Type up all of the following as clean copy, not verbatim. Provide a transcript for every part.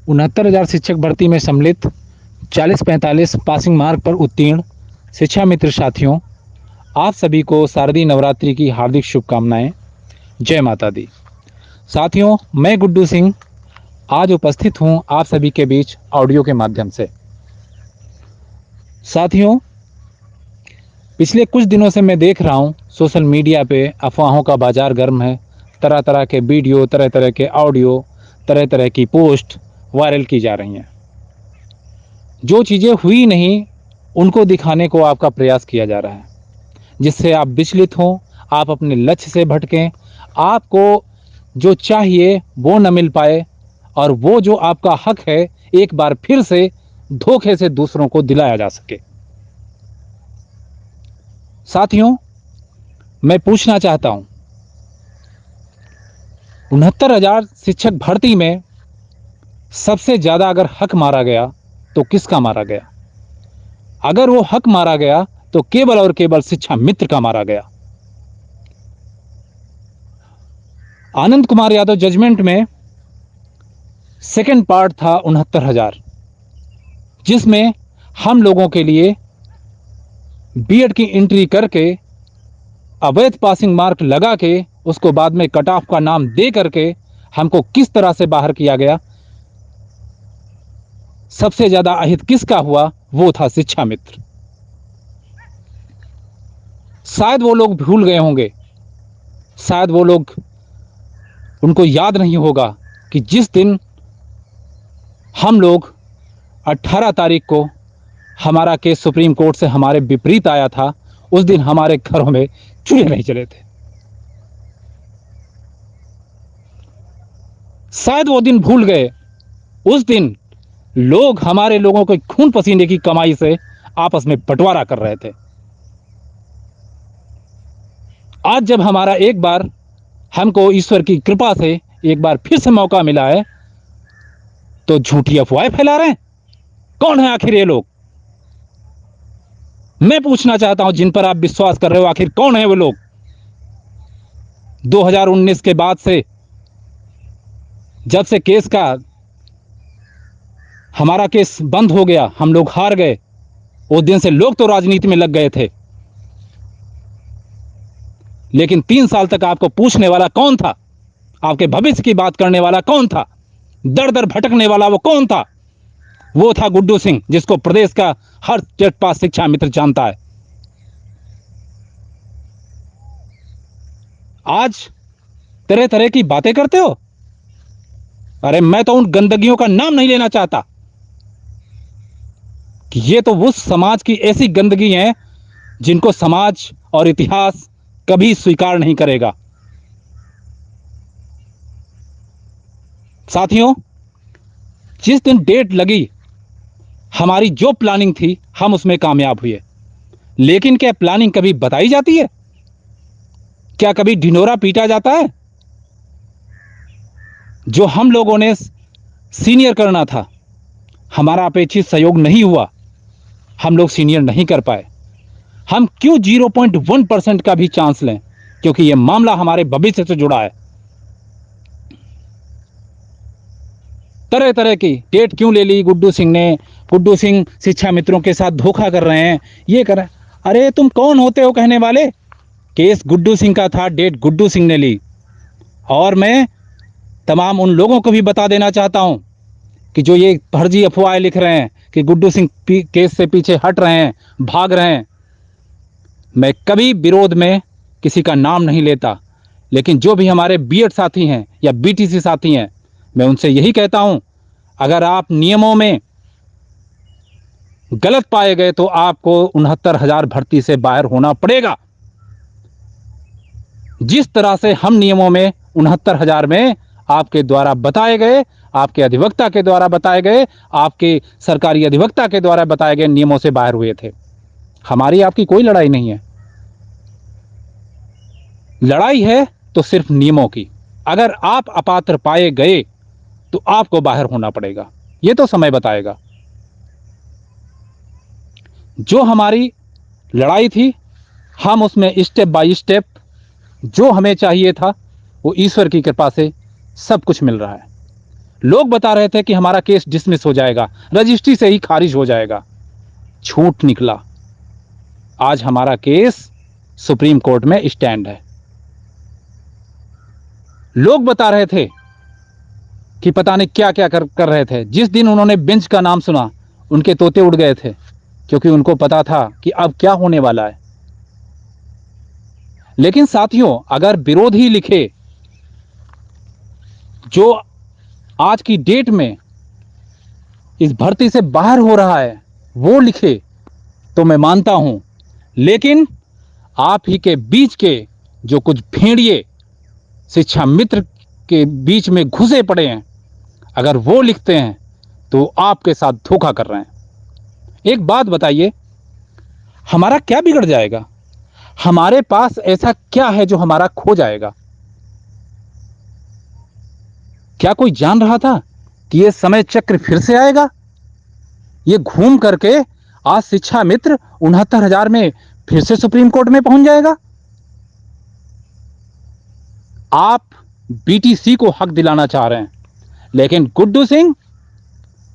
69,000 शिक्षक भर्ती में सम्मिलित 40-45 पासिंग मार्क पर उत्तीर्ण शिक्षा मित्र साथियों, आप सभी को शारदीय नवरात्रि की हार्दिक शुभकामनाएं। जय माता दी। साथियों, मैं गुड्डू सिंह आज उपस्थित हूं आप सभी के बीच ऑडियो के माध्यम से। साथियों, पिछले कुछ दिनों से मैं देख रहा हूं सोशल मीडिया पे अफवाहों का बाजार गर्म है। तरह तरह के वीडियो, तरह तरह के ऑडियो, तरह तरह की पोस्ट वायरल की जा रही हैं। जो चीज़ें हुई नहीं उनको दिखाने को आपका प्रयास किया जा रहा है, जिससे आप विचलित हों, आप अपने लक्ष्य से भटकें, आपको जो चाहिए वो न मिल पाए और वो जो आपका हक है एक बार फिर से धोखे से दूसरों को दिलाया जा सके। साथियों, मैं पूछना चाहता हूं, 69,000 शिक्षक भर्ती में सबसे ज्यादा अगर हक मारा गया तो किसका मारा गया? अगर वो हक मारा गया तो केवल और केवल शिक्षा मित्र का मारा गया। आनंद कुमार यादव जजमेंट में सेकंड पार्ट था 69,000, जिसमें हम लोगों के लिए बीएड की एंट्री करके अवैध पासिंग मार्क लगा के उसको बाद में कट ऑफ का नाम दे करके हमको किस तरह से बाहर किया गया। सबसे ज्यादा अहित किसका हुआ? वो था शिक्षा मित्र। शायद वो लोग भूल गए होंगे, शायद वो लोग, उनको याद नहीं होगा कि जिस दिन हम लोग 18 तारीख को हमारा केस सुप्रीम कोर्ट से हमारे विपरीत आया था, उस दिन हमारे घरों में चूल्हे नहीं जले थे। शायद वो दिन भूल गए। उस दिन लोग हमारे लोगों के खून पसीने की कमाई से आपस में बंटवारा कर रहे थे। आज जब हमारा एक बार, हमको ईश्वर की कृपा से एक बार फिर से मौका मिला है, तो झूठी अफवाहें फैला रहे हैं। कौन है आखिर ये लोग? मैं पूछना चाहता हूं, जिन पर आप विश्वास कर रहे हो, आखिर कौन है वो लोग? 2019 के बाद से, जब से केस का, हमारा केस बंद हो गया, हम लोग हार गए, उस दिन से लोग तो राजनीति में लग गए थे, लेकिन 3 साल तक आपको पूछने वाला कौन था? आपके भविष्य की बात करने वाला कौन था? दर दर भटकने वाला वो कौन था? वो था गुड्डू सिंह, जिसको प्रदेश का हर टेट पास शिक्षा मित्र जानता है। आज तरह तरह की बातें करते हो। अरे मैं तो उन गंदगियों का नाम नहीं लेना चाहता कि ये तो उस समाज की ऐसी गंदगी है जिनको समाज और इतिहास कभी स्वीकार नहीं करेगा। साथियों, जिस दिन डेट लगी, हमारी जो प्लानिंग थी हम उसमें कामयाब हुए, लेकिन क्या प्लानिंग कभी बताई जाती है? क्या कभी ढिंढोरा पीटा जाता है? जो हम लोगों ने सीनियर करना था, हमारा अपेक्षित सहयोग नहीं हुआ, हम लोग सीनियर नहीं कर पाए। हम क्यों 0.1% का भी चांस लें? क्योंकि यह मामला हमारे भविष्य से जुड़ा है। तरह तरह की डेट क्यों ले ली गुड्डू सिंह ने? गुड्डू सिंह शिक्षा मित्रों के साथ धोखा कर रहे हैं, ये कर रहे हैं। अरे तुम कौन होते हो कहने वाले? केस गुड्डू सिंह का था, डेट गुड्डू सिंह ने ली। और मैं तमाम उन लोगों को भी बता देना चाहता हूं कि जो ये फर्जी अफवाहें लिख रहे हैं कि गुड्डू सिंह केस से पीछे हट रहे हैं, भाग रहे हैं, मैं कभी विरोध में किसी का नाम नहीं लेता, लेकिन जो भी हमारे बीएड साथी हैं या बीटीसी साथी हैं, मैं उनसे यही कहता हूं, अगर आप नियमों में गलत पाए गए तो आपको 69,000 भर्ती से बाहर होना पड़ेगा। जिस तरह से हम नियमों में 69,000 में आपके द्वारा बताए गए, आपके अधिवक्ता के द्वारा बताए गए, आपके सरकारी अधिवक्ता के द्वारा बताए गए नियमों से बाहर हुए थे। हमारी आपकी कोई लड़ाई नहीं है। लड़ाई है तो सिर्फ नियमों की। अगर आप अपात्र पाए गए तो आपको बाहर होना पड़ेगा, यह तो समय बताएगा। जो हमारी लड़ाई थी, हम उसमें स्टेप बाय स्टेप जो हमें चाहिए था वो ईश्वर की कृपा से सब कुछ मिल रहा है। लोग बता रहे थे कि हमारा केस डिसमिस हो जाएगा, रजिस्ट्री से ही खारिज हो जाएगा। झूठ निकला। आज हमारा केस सुप्रीम कोर्ट में स्टैंड है। लोग बता रहे थे कि पता नहीं क्या क्या कर रहे थे। जिस दिन उन्होंने बेंच का नाम सुना, उनके तोते उड़ गए थे, क्योंकि उनको पता था कि अब क्या होने वाला है। लेकिन साथियों, अगर विरोधी लिखे, जो आज की डेट में इस भर्ती से बाहर हो रहा है, वो लिखे, तो मैं मानता हूं। लेकिन आप ही के बीच के जो कुछ भेड़िए शिक्षा मित्र के बीच में घुसे पड़े हैं, अगर वो लिखते हैं तो आपके साथ धोखा कर रहे हैं। एक बात बताइए, हमारा क्या बिगड़ जाएगा? हमारे पास ऐसा क्या है जो हमारा खो जाएगा? क्या कोई जान रहा था कि यह समय चक्र फिर से आएगा? ये घूम करके आज शिक्षा मित्र 69,000 में फिर से सुप्रीम कोर्ट में पहुंच जाएगा। आप बीटीसी को हक दिलाना चाह रहे हैं, लेकिन गुड्डू सिंह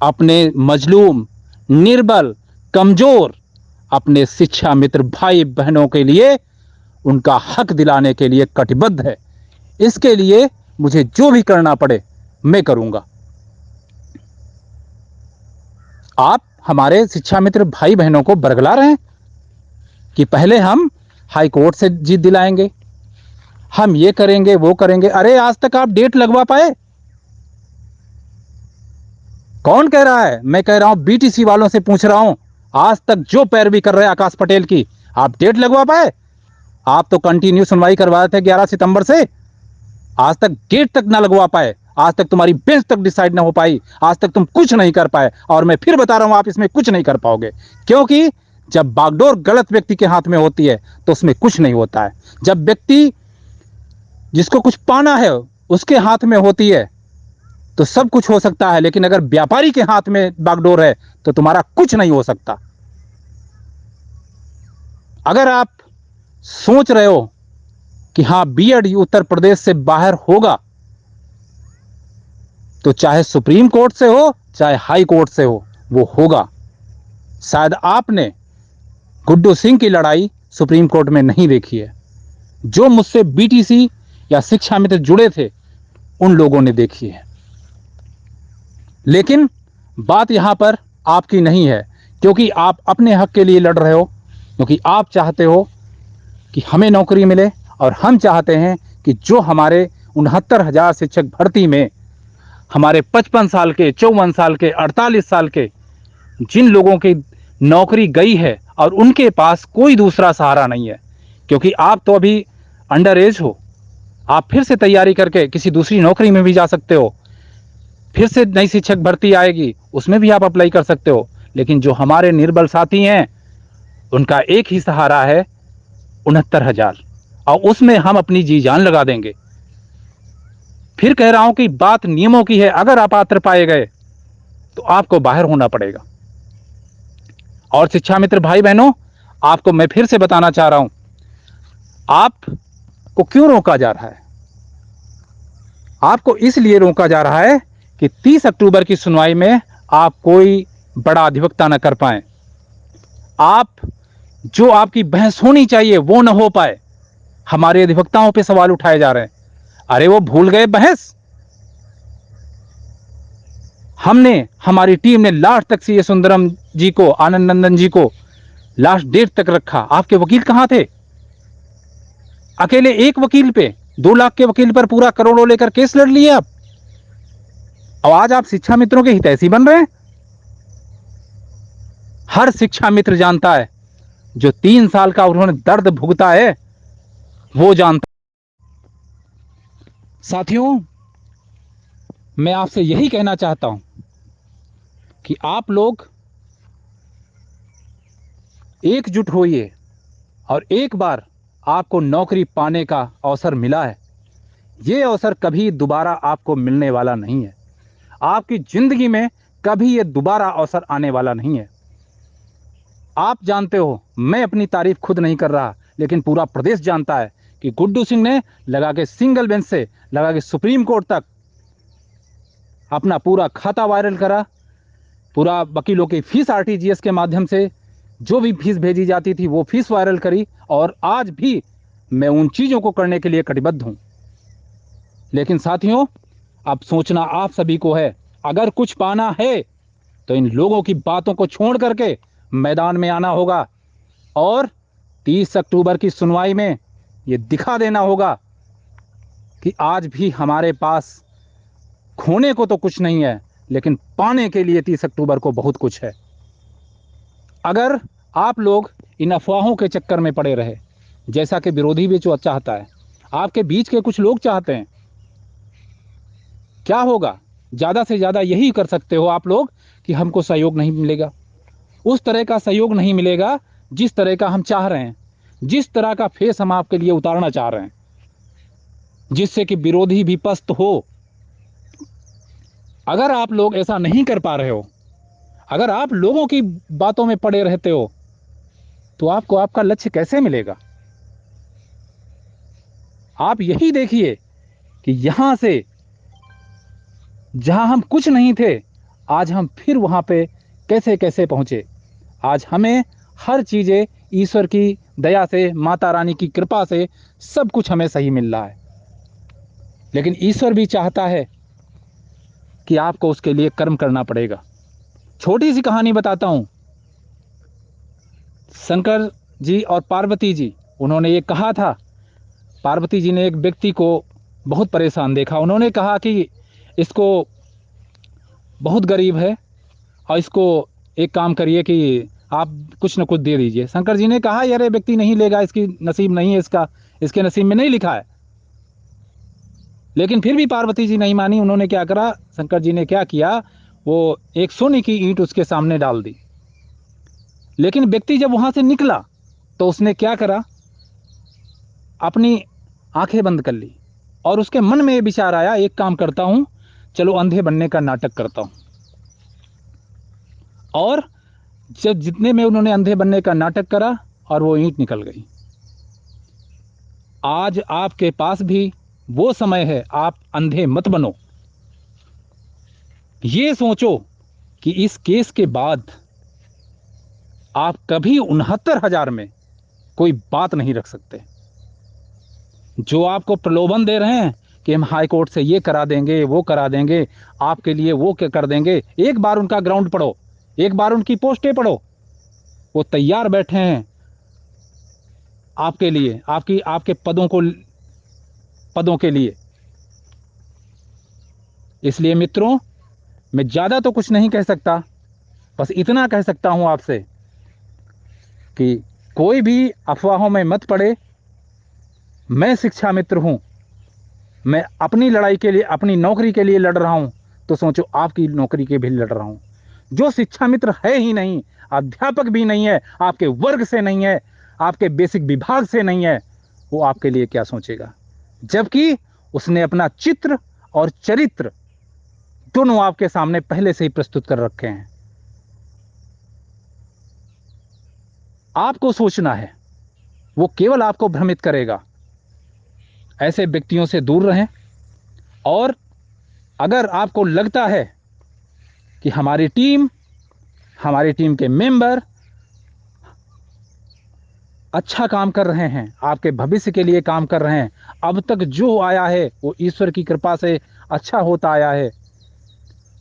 अपने मजलूम, निर्बल, कमजोर अपने शिक्षा मित्र भाई बहनों के लिए, उनका हक दिलाने के लिए कटिबद्ध है। इसके लिए मुझे जो भी करना पड़े मैं करूंगा। आप हमारे शिक्षा मित्र भाई बहनों को बरगला रहे हैं कि पहले हम हाई कोर्ट से जीत दिलाएंगे, हम ये करेंगे वो करेंगे। अरे आज तक आप डेट लगवा पाए? कौन कह रहा है? मैं कह रहा हूं, बीटीसी वालों से पूछ रहा हूं, आज तक जो पैरवी कर रहे हैं आकाश पटेल की, आप डेट लगवा पाए? आप तो कंटिन्यू सुनवाई करवा रहे थे 11 सितंबर से, आज तक डेट तक ना लगवा पाए। आज तक तुम्हारी बेंच तक डिसाइड ना हो पाई। आज तक तुम कुछ नहीं कर पाए, और मैं फिर बता रहा हूं, आप इसमें कुछ नहीं कर पाओगे, क्योंकि जब बागडोर गलत व्यक्ति के हाथ में होती है तो उसमें कुछ नहीं होता है। जब व्यक्ति जिसको कुछ पाना है उसके हाथ में होती है तो सब कुछ हो सकता है, लेकिन अगर व्यापारी के हाथ में बागडोर है तो तुम्हारा कुछ नहीं हो सकता। अगर आप सोच रहे हो कि हां बीएड उत्तर प्रदेश से बाहर होगा, तो चाहे सुप्रीम कोर्ट से हो चाहे हाई कोर्ट से हो, वो होगा। शायद आपने गुड्डू सिंह की लड़ाई सुप्रीम कोर्ट में नहीं देखी है। जो मुझसे बीटीसी या शिक्षा मित्र जुड़े थे उन लोगों ने देखी है। लेकिन बात यहां पर आपकी नहीं है, क्योंकि आप अपने हक के लिए लड़ रहे हो, क्योंकि आप चाहते हो कि हमें नौकरी मिले, और हम चाहते हैं कि जो हमारे 69,000 शिक्षक भर्ती में हमारे 55 साल के, 54 साल के, 48 साल के जिन लोगों की नौकरी गई है और उनके पास कोई दूसरा सहारा नहीं है, क्योंकि आप तो अभी अंडर एज हो, आप फिर से तैयारी करके किसी दूसरी नौकरी में भी जा सकते हो, फिर से नई शिक्षक भर्ती आएगी उसमें भी आप अप्लाई कर सकते हो। लेकिन जो हमारे निर्बल साथी हैं उनका एक ही सहारा है 69,000, और उसमें हम अपनी जी जान लगा देंगे। फिर कह रहा हूं कि बात नियमों की है। अगर अपात्र पाए गए तो आपको बाहर होना पड़ेगा। और शिक्षा मित्र भाई बहनों, आपको मैं फिर से बताना चाह रहा हूं, आपको क्यों रोका जा रहा है? आपको इसलिए रोका जा रहा है कि 30 अक्टूबर की सुनवाई में आप कोई बड़ा अधिवक्ता न कर पाए, आप जो आपकी बहस होनी चाहिए वो न हो पाए। हमारे अधिवक्ताओं पे सवाल उठाए जा रहे हैं। अरे वो भूल गए बहस? हमने, हमारी टीम ने लास्ट तक सीए सुंदरम जी को, आनंद नंदन जी को लास्ट डेट तक रखा। आपके वकील कहां थे? अकेले एक वकील पे, 2 लाख के वकील पर पूरा करोड़ों लेकर केस लड़ लिए आप, और आज आप शिक्षा मित्रों के हितैषी बन रहे हैं। हर शिक्षा मित्र जानता है, जो 3 साल का उन्होंने दर्द भुगता है वो जानता है। साथियों, मैं आपसे यही कहना चाहता हूं कि आप लोग एकजुट होइए, और एक बार आपको नौकरी पाने का अवसर मिला है, ये अवसर कभी दोबारा आपको मिलने वाला नहीं है। आपकी जिंदगी में कभी ये दोबारा अवसर आने वाला नहीं है। आप जानते हो, मैं अपनी तारीफ खुद नहीं कर रहा, लेकिन पूरा प्रदेश जानता है कि गुड्डू सिंह ने लगा के सिंगल बेंच से लगा के सुप्रीम कोर्ट तक अपना पूरा खाता वायरल करा, पूरा वकीलों की फीस आरटीजीएस के माध्यम से जो भी फीस भेजी जाती थी वो फीस वायरल करी, और आज भी मैं उन चीज़ों को करने के लिए कटिबद्ध हूं। लेकिन साथियों, अब सोचना आप सभी को है, अगर कुछ पाना है तो इन लोगों की बातों को छोड़ करके मैदान में आना होगा और 30 अक्टूबर की सुनवाई में ये दिखा देना होगा कि आज भी हमारे पास खोने को तो कुछ नहीं है, लेकिन पाने के लिए 30 अक्टूबर को बहुत कुछ है। अगर आप लोग इन अफवाहों के चक्कर में पड़े रहे, जैसा कि विरोधी भी जो चाहता है, आपके बीच के कुछ लोग चाहते हैं, क्या होगा? ज़्यादा से ज़्यादा यही कर सकते हो आप लोग कि हमको सहयोग नहीं मिलेगा, उस तरह का सहयोग नहीं मिलेगा जिस तरह का हम चाह रहे हैं, जिस तरह का फेस हम आपके लिए उतारना चाह रहे हैं, जिससे कि विरोधी भी पस्त हो। अगर आप लोग ऐसा नहीं कर पा रहे हो, अगर आप लोगों की बातों में पड़े रहते हो, तो आपको आपका लक्ष्य कैसे मिलेगा? आप यही देखिए कि यहां से जहां हम कुछ नहीं थे, आज हम फिर वहां पे कैसे कैसे पहुंचे। आज हमें हर चीजें ईश्वर की दया से, माता रानी की कृपा से सब कुछ हमें सही मिल रहा है। लेकिन ईश्वर भी चाहता है कि आपको उसके लिए कर्म करना पड़ेगा। छोटी सी कहानी बताता हूं। शंकर जी और पार्वती जी, उन्होंने ये कहा था, पार्वती जी ने एक व्यक्ति को बहुत परेशान देखा, उन्होंने कहा कि इसको बहुत गरीब है और इसको एक काम करिए कि आप कुछ न कुछ दे दीजिए। शंकर जी ने कहा यार ये व्यक्ति नहीं लेगा, इसकी नसीब नहीं है, इसके नसीब में नहीं लिखा है। लेकिन फिर भी पार्वती जी नहीं मानी। उन्होंने क्या करा, शंकर जी ने क्या किया, वो एक सोने की ईंट उसके सामने डाल दी। लेकिन व्यक्ति जब वहां से निकला तो उसने क्या करा, अपनी आंखें बंद कर ली और उसके मन में ये विचार आया, एक काम करता हूं, चलो अंधे बनने का नाटक करता हूं। और जब जितने में उन्होंने अंधे बनने का नाटक करा और वो ईंट निकल गई। आज आपके पास भी वो समय है, आप अंधे मत बनो। ये सोचो कि इस केस के बाद आप कभी 69,000 में कोई बात नहीं रख सकते। जो आपको प्रलोभन दे रहे हैं कि हम हाई कोर्ट से ये करा देंगे, वो करा देंगे, आपके लिए वो क्या कर देंगे, एक बार उनका ग्राउंड पढ़ो, एक बार उनकी पोस्टें पढ़ो। वो तैयार बैठे हैं आपके लिए, आपके पदों के लिए। इसलिए मित्रों, मैं ज्यादा तो कुछ नहीं कह सकता, बस इतना कह सकता हूं आपसे कि कोई भी अफवाहों में मत पड़े। मैं शिक्षा मित्र हूं, मैं अपनी लड़ाई के लिए, अपनी नौकरी के लिए लड़ रहा हूं, तो सोचो आपकी नौकरी के भी लड़ रहा हूं। जो शिक्षा मित्र है ही नहीं, अध्यापक भी नहीं है, आपके वर्ग से नहीं है, आपके बेसिक विभाग से नहीं है, वो आपके लिए क्या सोचेगा, जबकि उसने अपना चित्र और चरित्र दोनों आपके सामने पहले से ही प्रस्तुत कर रखे हैं। आपको सोचना है, वो केवल आपको भ्रमित करेगा। ऐसे व्यक्तियों से दूर रहें। और अगर आपको लगता है कि हमारी टीम के मेंबर अच्छा काम कर रहे हैं, आपके भविष्य के लिए काम कर रहे हैं, अब तक जो आया है वो ईश्वर की कृपा से अच्छा होता आया है,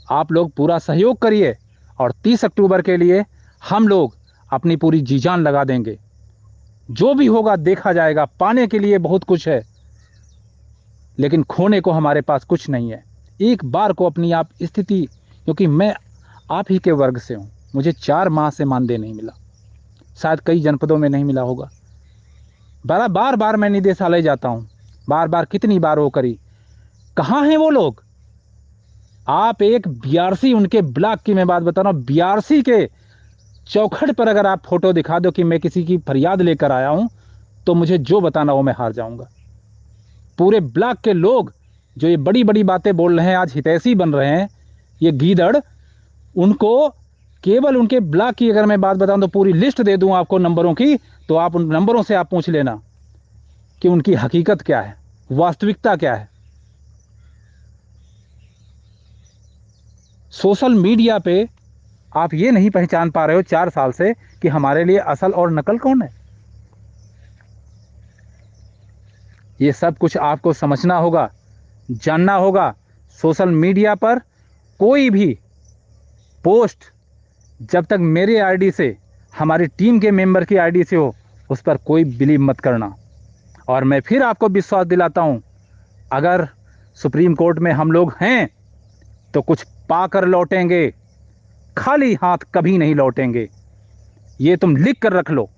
आप लोग पूरा सहयोग करिए और 30 अक्टूबर के लिए हम लोग अपनी पूरी जी जान लगा देंगे। जो भी होगा देखा जाएगा। पाने के लिए बहुत कुछ है, लेकिन खोने को हमारे पास कुछ नहीं है। एक बार को अपनी आप स्थिति, क्योंकि मैं आप ही के वर्ग से हूं, मुझे 4 माह से मानदेय नहीं मिला, शायद कई जनपदों में नहीं मिला होगा। बार बार मैं निदेशालय जाता हूं, बार बार कितनी बार वो करी, कहाँ हैं वो लोग? आप एक बीआरसी, उनके ब्लॉक की मैं बात बता रहा हूं, बीआरसी के चौखट पर अगर आप फोटो दिखा दो कि मैं किसी की फरियाद लेकर आया हूं, तो मुझे जो बताना वो मैं हार जाऊंगा। पूरे ब्लॉक के लोग जो ये बड़ी बड़ी बातें बोल रहे हैं, आज हितैषी बन रहे हैं, ये गीदड़, उनको केवल उनके ब्लॉक की अगर मैं बात बताऊं तो पूरी लिस्ट दे दूं आपको नंबरों की, तो आप उन नंबरों से आप पूछ लेना कि उनकी हकीकत क्या है, वास्तविकता क्या है। सोशल मीडिया पे आप ये नहीं पहचान पा रहे हो 4 साल से कि हमारे लिए असल और नकल कौन है। ये सब कुछ आपको समझना होगा, जानना होगा। सोशल मीडिया पर कोई भी पोस्ट जब तक मेरी आईडी से, हमारी टीम के मेंबर की आईडी से हो, उस पर कोई बिलीव मत करना। और मैं फिर आपको विश्वास दिलाता हूं, अगर सुप्रीम कोर्ट में हम लोग हैं तो कुछ पाकर लौटेंगे, खाली हाथ कभी नहीं लौटेंगे। ये तुम लिख कर रख लो।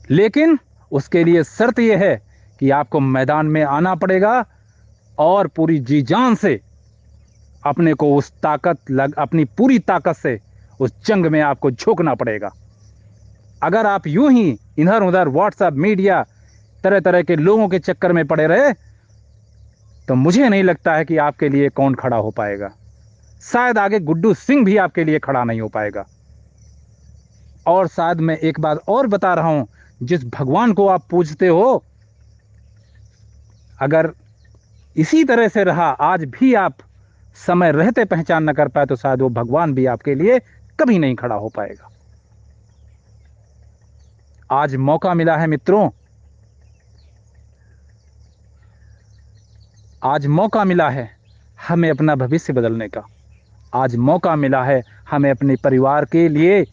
लेकिन उसके लिए शर्त यह है कि आपको मैदान में आना पड़ेगा और पूरी जी जान से अपने को उस अपनी पूरी ताकत से उस जंग में आपको झोंकना पड़ेगा। अगर आप यूं ही इधर उधर व्हाट्सएप मीडिया तरह तरह के लोगों के चक्कर में पड़े रहे तो मुझे नहीं लगता है कि आपके लिए कौन खड़ा हो पाएगा। शायद आगे गुड्डू सिंह भी आपके लिए खड़ा नहीं हो पाएगा। और शायद मैं एक बात और बता रहा हूं, जिस भगवान को आप पूजते हो, अगर इसी तरह से रहा, आज भी आप समय रहते पहचान न कर पाए, तो शायद वो भगवान भी आपके लिए कभी नहीं खड़ा हो पाएगा। आज मौका मिला है मित्रों, आज मौका मिला है हमें अपना भविष्य बदलने का। आज मौका मिला है हमें अपने परिवार के लिए,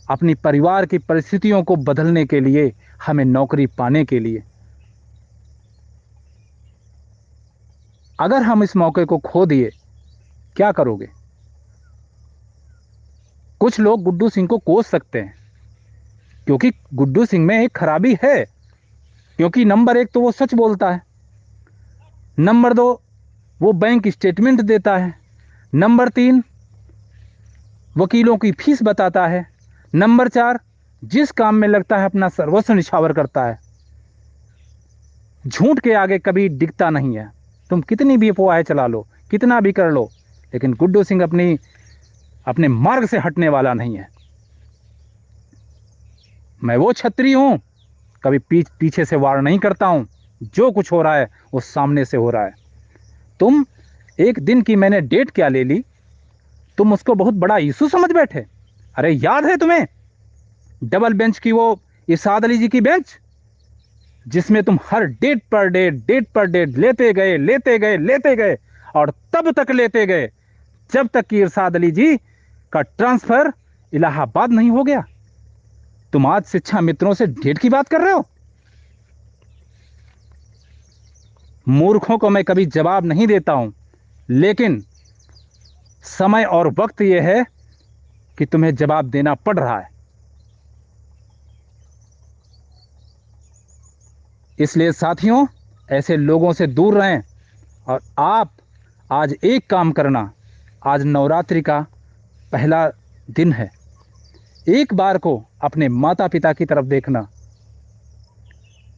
अपनी परिवार की परिस्थितियों को बदलने के लिए, हमें नौकरी पाने के लिए। अगर हम इस मौके को खो दिए, क्या करोगे? कुछ लोग गुड्डू सिंह को कोस सकते हैं, क्योंकि गुड्डू सिंह में एक खराबी है। क्योंकि नंबर 1 तो वो सच बोलता है, नंबर 2 वो बैंक स्टेटमेंट देता है, नंबर 3 वकीलों की फीस बताता है, नंबर 4 जिस काम में लगता है अपना सर्वस्व निछावर करता है। झूठ के आगे कभी डिगता नहीं है। तुम कितनी भी अफवाहें चला लो, कितना भी कर लो, लेकिन गुड्डू सिंह अपने मार्ग से हटने वाला नहीं है। मैं वो छतरी हूं, कभी पीछे से वार नहीं करता हूं। जो कुछ हो रहा है वो सामने से हो रहा है। तुम एक दिन की मैंने डेट क्या ले ली, तुम उसको बहुत बड़ा इशू समझ बैठे। अरे याद है तुम्हें डबल बेंच की वो इरशाद अली जी की बेंच, जिसमें तुम हर डेट पर डेट लेते गए और तब तक लेते गए जब तक कि इरशाद अली जी का ट्रांसफर इलाहाबाद नहीं हो गया। तुम आज शिक्षा मित्रों से डेट की बात कर रहे हो। मूर्खों को मैं कभी जवाब नहीं देता हूं, लेकिन समय और वक्त यह है कि तुम्हें जवाब देना पड़ रहा है। इसलिए साथियों, ऐसे लोगों से दूर रहें। और आप आज एक काम करना, आज नवरात्रि का पहला दिन है। एक बार को अपने माता पिता की तरफ देखना,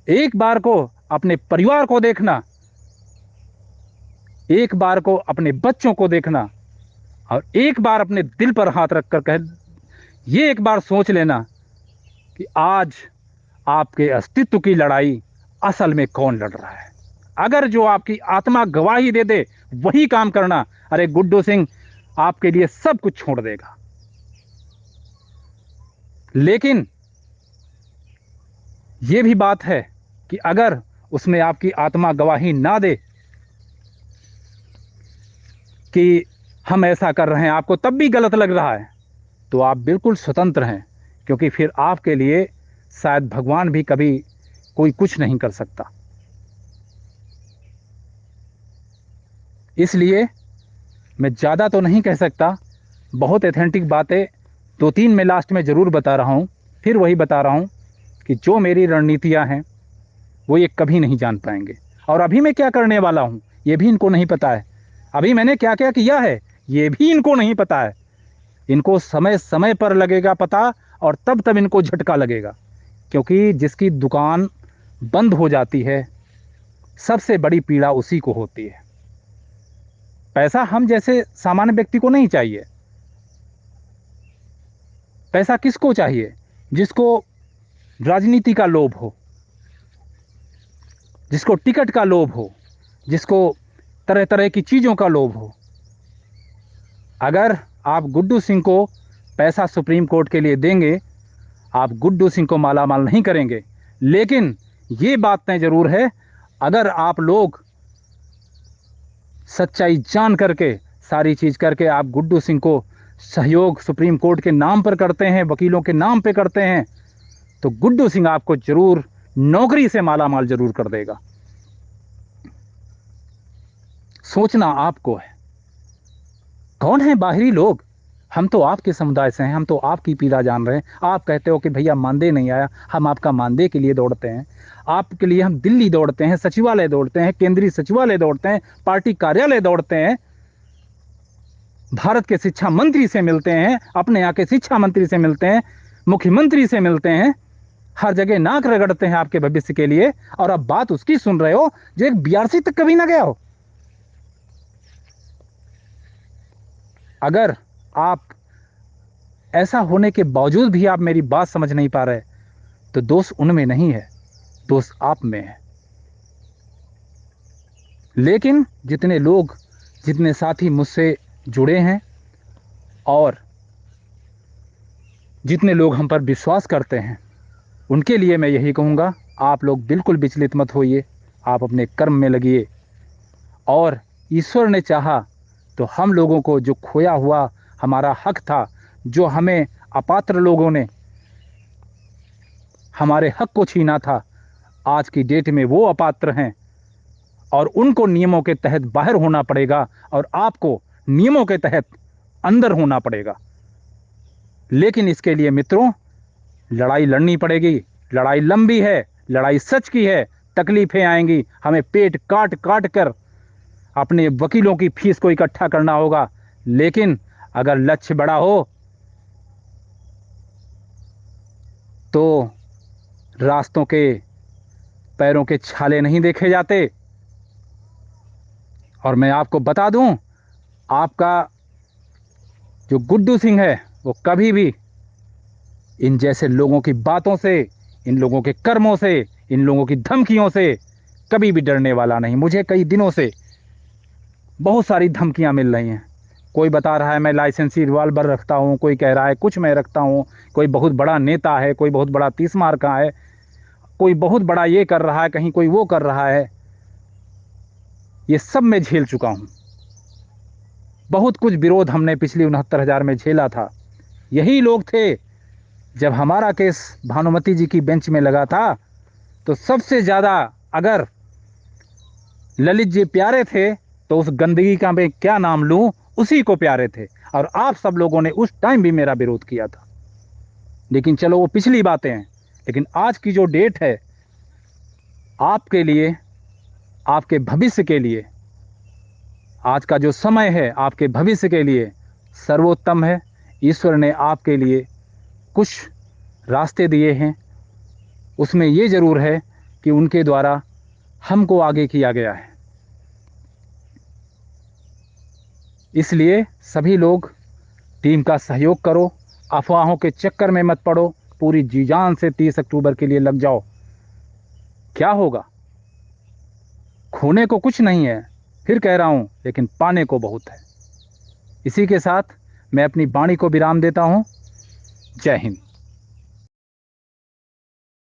एक बार को अपने परिवार को देखना, एक बार को अपने बच्चों को देखना, और एक बार अपने दिल पर हाथ रखकर ये एक बार सोच लेना कि आज आपके अस्तित्व की लड़ाई असल में कौन लड़ रहा है। अगर जो आपकी आत्मा गवाही दे दे वही काम करना। अरे गुड्डू सिंह आपके लिए सब कुछ छोड़ देगा। लेकिन यह भी बात है कि अगर उसमें आपकी आत्मा गवाही ना दे कि हम ऐसा कर रहे हैं, आपको तब भी गलत लग रहा है, तो आप बिल्कुल स्वतंत्र हैं। क्योंकि फिर आपके लिए शायद भगवान भी कभी कोई कुछ नहीं कर सकता। इसलिए मैं ज़्यादा तो नहीं कह सकता, बहुत एथेंटिक बातें 2-3 मैं लास्ट में ज़रूर बता रहा हूँ। फिर वही बता रहा हूँ कि जो मेरी रणनीतियाँ हैं वो ये कभी नहीं जान पाएंगे। और अभी मैं क्या करने वाला हूँ ये भी इनको नहीं पता है। अभी मैंने क्या क्या किया है ये भी इनको नहीं पता है। इनको समय समय पर लगेगा पता, और तब इनको झटका लगेगा। क्योंकि जिसकी दुकान बंद हो जाती है सबसे बड़ी पीड़ा उसी को होती है। पैसा हम जैसे सामान्य व्यक्ति को नहीं चाहिए। पैसा किसको चाहिए? जिसको राजनीति का लोभ हो, जिसको टिकट का लोभ हो, जिसको तरह तरह की चीज़ों का लोभ हो। अगर आप गुड्डू सिंह को पैसा सुप्रीम कोर्ट के लिए देंगे, आप गुड्डू सिंह को मालामाल नहीं करेंगे। लेकिन ये बात तय जरूर है, अगर आप लोग सच्चाई जान करके, सारी चीज करके आप गुड्डू सिंह को सहयोग सुप्रीम कोर्ट के नाम पर करते हैं, वकीलों के नाम पे करते हैं, तो गुड्डू सिंह आपको जरूर नौकरी से मालामाल जरूर कर देगा। सोचना आपको है। कौन है बाहरी लोग? हम तो आपके समुदाय से हैं, हम तो आपकी पीड़ा जान रहे हैं। आप कहते हो कि भैया मानदेय नहीं आया, हम आपका मानदेय के लिए दौड़ते हैं, आपके लिए हम दिल्ली दौड़ते हैं, सचिवालय दौड़ते हैं, केंद्रीय सचिवालय दौड़ते हैं, पार्टी कार्यालय दौड़ते हैं, भारत के शिक्षा मंत्री से मिलते हैं, अपने यहाँ के शिक्षा मंत्री से मिलते हैं, मुख्यमंत्री से मिलते हैं, हर जगह नाक रगड़ते हैं आपके भविष्य के लिए। और अब बात उसकी सुन रहे हो जो एक बीआरसी तक कभी ना गया हो। अगर आप ऐसा होने के बावजूद भी आप मेरी बात समझ नहीं पा रहे, तो दोष उनमें नहीं है, दोष आप में है। लेकिन जितने लोग, जितने साथी मुझसे जुड़े हैं और जितने लोग हम पर विश्वास करते हैं, उनके लिए मैं यही कहूँगा, आप लोग बिल्कुल विचलित मत होइए, आप अपने कर्म में लगिए। और ईश्वर ने चाहा तो हम लोगों को जो खोया हुआ हमारा हक था, जो हमें अपात्र लोगों ने हमारे हक को छीना था, आज की डेट में वो अपात्र हैं और उनको नियमों के तहत बाहर होना पड़ेगा और आपको नियमों के तहत अंदर होना पड़ेगा। लेकिन इसके लिए मित्रों, लड़ाई लड़नी पड़ेगी। लड़ाई लंबी है, लड़ाई सच की है, तकलीफें आएंगी, हमें पेट काट काट कर अपने वकीलों की फीस को इकट्ठा करना होगा। लेकिन अगर लक्ष्य बड़ा हो तो रास्तों के पैरों के छाले नहीं देखे जाते। और मैं आपको बता दूं, आपका जो गुड्डू सिंह है वो कभी भी इन जैसे लोगों की बातों से, इन लोगों के कर्मों से, इन लोगों की धमकियों से कभी भी डरने वाला नहीं। मुझे कई दिनों से बहुत सारी धमकियां मिल रही हैं। कोई बता रहा है मैं लाइसेंसी रिवॉल्वर रखता हूं, कोई कह रहा है कुछ मैं रखता हूं, कोई बहुत बड़ा नेता है, कोई बहुत बड़ा 30 मार का है, कोई बहुत बड़ा ये कर रहा है, कहीं कोई वो कर रहा है। ये सब मैं झेल चुका हूं। बहुत कुछ विरोध हमने पिछली 69,000 में झेला था। यही लोग थे, जब हमारा केस भानुमति जी की बेंच में लगा था तो सबसे ज्यादा अगर ललित जी प्यारे थे तो उस गंदगी का मैं क्या नाम लूं, उसी को प्यारे थे। और आप सब लोगों ने उस टाइम भी मेरा विरोध किया था। लेकिन चलो वो पिछली बातें हैं। लेकिन आज की जो डेट है, आपके लिए, आपके भविष्य के लिए, आज का जो समय है आपके भविष्य के लिए सर्वोत्तम है। ईश्वर ने आपके लिए कुछ रास्ते दिए हैं, उसमें ये जरूर है कि उनके द्वारा हमको आगे किया गया है। इसलिए सभी लोग टीम का सहयोग करो, अफवाहों के चक्कर में मत पड़ो, पूरी जी जान से 30 अक्टूबर के लिए लग जाओ। क्या होगा? खोने को कुछ नहीं है, फिर कह रहा हूं, लेकिन पाने को बहुत है। इसी के साथ मैं अपनी वाणी को विराम देता हूं। जय हिंद।